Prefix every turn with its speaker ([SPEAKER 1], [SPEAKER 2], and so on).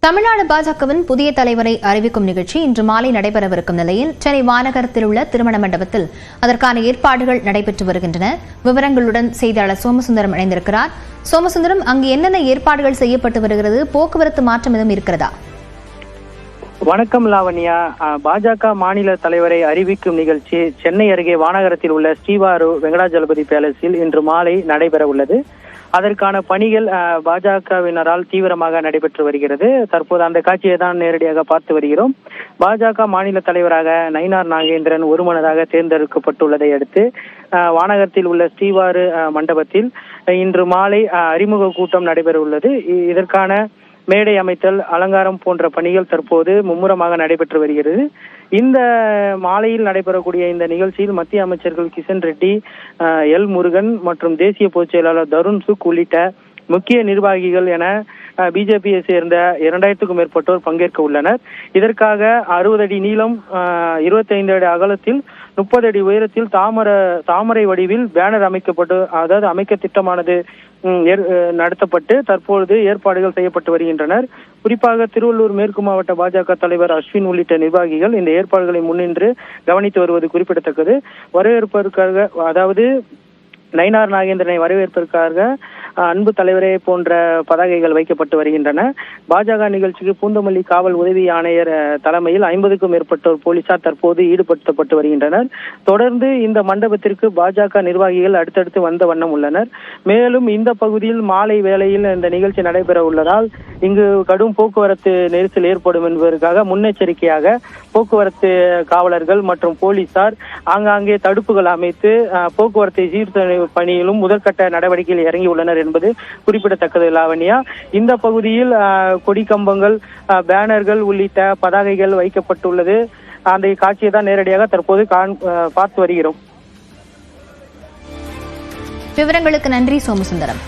[SPEAKER 1] தமிழ்நாடு பாஜகவின் புதிய தலைவரை அறிவிக்கும் நிகழ்ச்சி இன்று மாலை நடைபெறவிருக்கும் நிலையில் சென்னை மாநகரத்தில் உள்ள திருமண மண்டபத்தில் அதற்கான ஏற்பாடுகள் நடைபெற்று வருகின்றன. விவரங்களுடன் செய்தியாளர் சோமசுந்தரம் இணைந்திருக்கிறார். சோமசுந்தரம், அங்கு என்னென்ன ஏற்பாடுகள் செய்யப்பட்டு வருகிறது? போக்குவரத்து மாற்றம் எதுவும் இருக்கிறதா?
[SPEAKER 2] வணக்கம் லாவண்யா. பாஜக மாநில தலைவரை அறிவிக்கும் நிகழ்ச்சி சென்னை அருகே வானகரத்தில் உள்ள ஸ்ரீவாரு வெங்கடாஜலபதி பேலஸில் இன்று மாலை நடைபெற உள்ளது. அதற்கான பணிகள் பாஜகவினரால் தீவிரமாக நடைபெற்று வருகிறது. தற்போது அந்த காட்சியை தான் நேரடியாக பார்த்து வருகிறோம். பாஜக மாநில தலைவராக நயினார் நாகேந்திரன் ஒருமனதாக தேர்ந்தெடுக்கப்பட்டுள்ளதை அடுத்து வானகரத்தில் உள்ள ஸ்ரீவாரு மண்டபத்தில் இன்று மாலை அறிமுக கூட்டம் நடைபெற உள்ளது. இதற்கான மேடை அமைத்தல், அலங்காரம் போன்ற பணிகள் தற்போது மும்முரமாக நடைபெற்று வருகிறது. இந்த மாலையில் நடைபெறக்கூடிய இந்த நிகழ்ச்சியில் மத்திய அமைச்சர்கள் கிஷன் ரெட்டி, எல் முருகன் மற்றும் தேசிய பொதுச் செயலாளர் தருண் சுக் உள்ளிட்ட முக்கிய நிர்வாகிகள் என பிஜேபியை சேர்ந்த 2000க்கும் மேற்பட்டோர் பங்கேற்க உள்ளனர். இதற்காக 60 அடி நீளம், 25 அடி அகலத்தில், 30 அடி உயரத்தில் தாமரை வடிவில் பேனர் அமைக்க திட்டமானது நடத்தப்பட்டு தற்பொழுது ஏற்பாடுகள் செய்யப்பட்டு வருகின்றனர். குறிப்பாக திருவள்ளூர் மேற்கு மாவட்ட பாஜக தலைவர் அஸ்வின் உள்ளிட்ட நிர்வாகிகள் இந்த ஏற்பாடுகளை முன்னின்று கவனித்து வருவது குறிப்பிடத்தக்கது. வரவேற்பதற்காக, அதாவது நயினார் நாகேந்திரனை வரவேற்பதற்காக அன்பு தலைவரே போன்ற பதாகைகள் வைக்கப்பட்டு வருகின்றன. பாஜக நிகழ்ச்சிக்கு பூந்தமல்லி காவல் உதவி ஆணையர் தலைமையில் 50க்கும் மேற்பட்டோர் போலீசார் தற்போது ஈடுபடுத்தப்பட்டு வருகின்றனர். தொடர்ந்து இந்த மண்டபத்திற்கு பாஜக நிர்வாகிகள் அடுத்தடுத்து வந்த வண்ணம் உள்ளனர். மேலும் இந்த பகுதியில் மாலை வேளையில் இந்த நிகழ்ச்சி நடைபெற உள்ளதால் இங்கு கடும் போக்குவரத்து நெரிசல் ஏற்படும் என்பதற்காக முன்னெச்சரிக்கையாக போக்குவரத்து காவலர்கள் மற்றும் போலீசார் ஆங்காங்கே தடுப்புகள் அமைத்து போக்குவரத்தை சீர்திருத்த பணியிலும் முதற்கட்ட நடவடிக்கையில் இறங்கியுள்ளனர் என்பது குறிப்பிடத்தக்கது. லாவண்யா, இந்த பகுதியில் கொடி கம்பங்கள், பேனர்கள் உள்ளிட்ட பதாகைகள் வைக்கப்பட்டுள்ளது. அந்த காட்சியை தான் நேரடியாக தற்போது பார்த்து வருகிறோம்.
[SPEAKER 1] விவரங்களுக்கு நன்றி சோமசுந்தரம்.